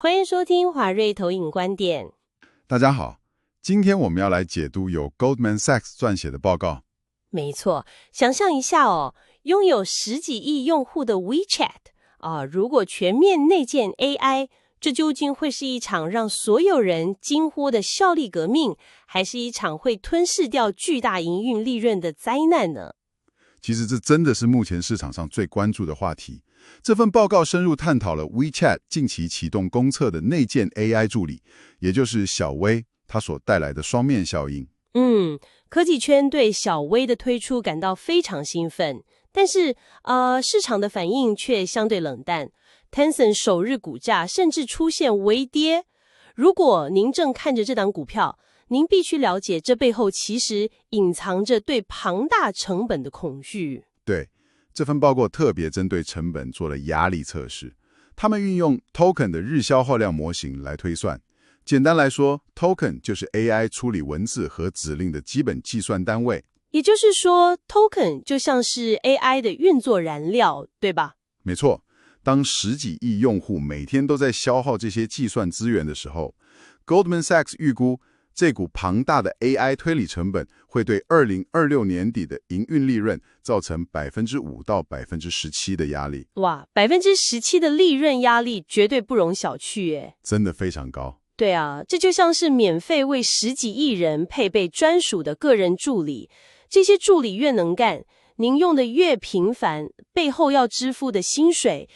欢迎收听华瑞投影观点。大家好，今天我们要来解读由 Goldman Sachs 撰写的报告。没错，想象一下哦，拥有10几亿用户的 WeChat 如果全面内建 AI， 这究竟会是一场让所有人惊呼的效率革命，还是一场会吞噬掉巨大营运利润的灾难呢？其实这真的是目前市场上最关注的话题。这份报告深入探讨了 WeChat 近期启动公测的内建 AI 助理，也就是小微，它所带来的双面效应。科技圈对小微的推出感到非常兴奋，但是市场的反应却相对冷淡。Tencent 首日股价甚至出现微跌。如果您正看着这档股票，您必须了解这背后其实隐藏着对庞大成本的恐惧。对，这份报告特别针对成本做了压力测试，他们运用 token 的日消耗量模型来推算。简单来说 ，token 就是 AI 处理文字和指令的基本计算单位。也就是说 ，token 就像是 AI 的运作燃料，对吧？没错，当10几亿用户每天都在消耗这些计算资源的时候 ，Goldman Sachs 预估这股庞大的 AI 推理成本会对2026年底的营运利润造成5%到17%的压力。哇，17%的利润压力绝对不容小觑耶！真的非常高。对啊，这就像是免费为10几亿人配备专属的个人助理，这些助理越能干，您用的越频繁，背后要支付的薪水，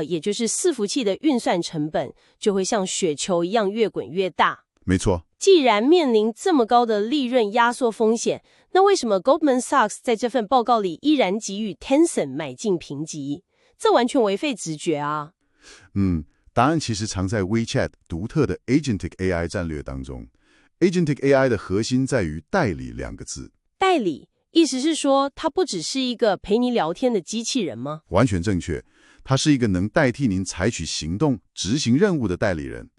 也就是伺服器的运算成本，就会像雪球一样越滚越大。没错。既然面临这么高的利润压缩风险，那为什么 Goldman Sachs 在这份报告里依然给予 Tencent 买进评级？这完全违背直觉啊！答案其实藏在 WeChat 独特的 Agentic AI 战略当中。Agentic AI 的核心在于代理2个字。代理，意思是说它不只是一个陪你聊天的机器人吗？完全正确，它是一个能代替您采取行动、执行任务的代理人。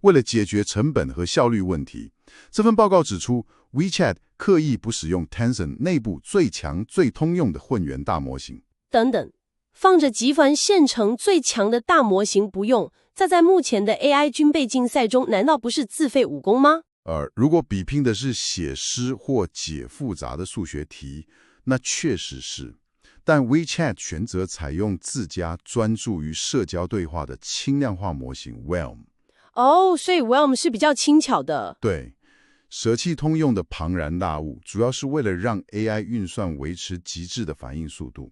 为了解决成本和效率问题，这份报告指出 ，WeChat 刻意不使用 Tencent 内部最强、最通用的混元大模型。等等，放着集团现成最强的大模型不用，这在目前的 AI 军备竞赛中，难道不是自废武功吗？如果比拼的是写诗或解复杂的数学题，那确实是。但 WeChat 选择采用自家专注于社交对话的轻量化模型 Realm。所以 Realm 是比较轻巧的。对，舍弃通用的庞然大物，主要是为了让 AI 运算维持极致的反应速度。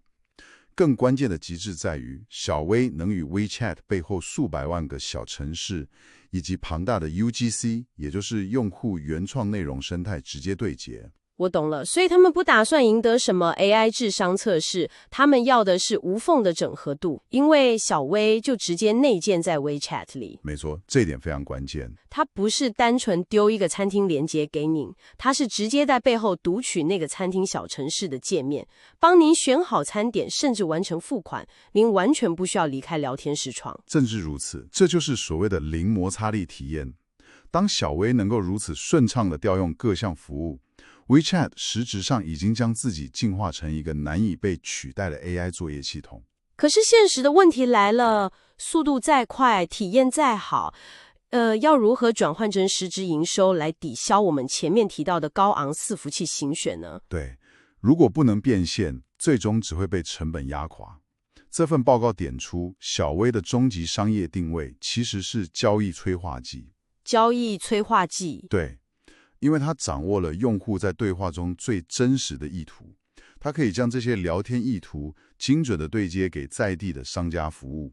更关键的极致在于，小微能与 WeChat 背后数百万个小程式以及庞大的 UGC， 也就是用户原创内容生态直接对接。我懂了，所以他们不打算赢得什么 AI 智商测试，他们要的是无缝的整合度，因为小微就直接内建在 WeChat 里。没错，这一点非常关键。它不是单纯丢一个餐厅连结给您，它是直接在背后读取那个餐厅小程式的界面，帮您选好餐点，甚至完成付款，您完全不需要离开聊天视窗。正是如此，这就是所谓的零摩擦力体验。当小微能够如此顺畅地调用各项服务，WeChat 实质上已经将自己进化成一个难以被取代的 AI 作业系统。可是现实的问题来了，速度再快，体验再好，要如何转换成实质营收来抵消我们前面提到的高昂伺服器行选呢？对，如果不能变现，最终只会被成本压垮。这份报告点出，小微的终极商业定位其实是交易催化剂。交易催化剂？对。因为它掌握了用户在对话中最真实的意图，它可以将这些聊天意图精准地对接给在地的商家服务。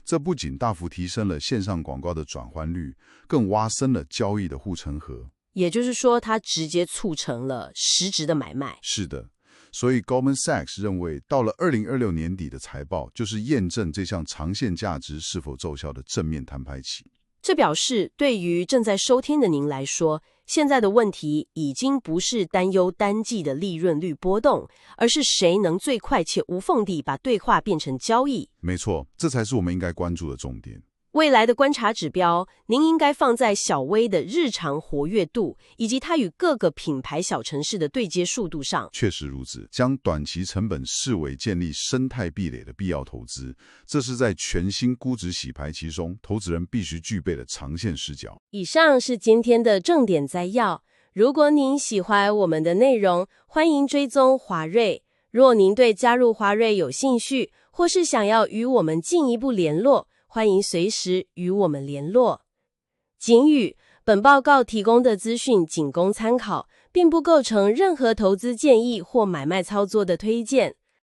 这不仅大幅提升了线上广告的转换率，更挖深了交易的护城河。也就是说，它直接促成了实质的买卖。是的，所以 Goldman Sachs 认为，到了2026年底的财报，就是验证这项长线价值是否奏效的正面摊牌期。这表示，对于正在收听的您来说，现在的问题已经不是担忧单季的利润率波动，而是谁能最快且无缝地把对话变成交易。没错，这才是我们应该关注的重点。未来的观察指标，您应该放在小微的日常活跃度，以及它与各个品牌小城市的对接速度上。确实如此，将短期成本视为建立生态壁垒的必要投资，这是在全新估值洗牌期中，投资人必须具备的长线视角。以上是今天的重点摘要。如果您喜欢我们的内容，欢迎追踪华瑞。若您对加入华瑞有兴趣，或是想要与我们进一步联络，欢迎随时与我们联络。警语：本报告提供的资讯仅供参考，并不构成任何投资建议或买卖操作的推荐。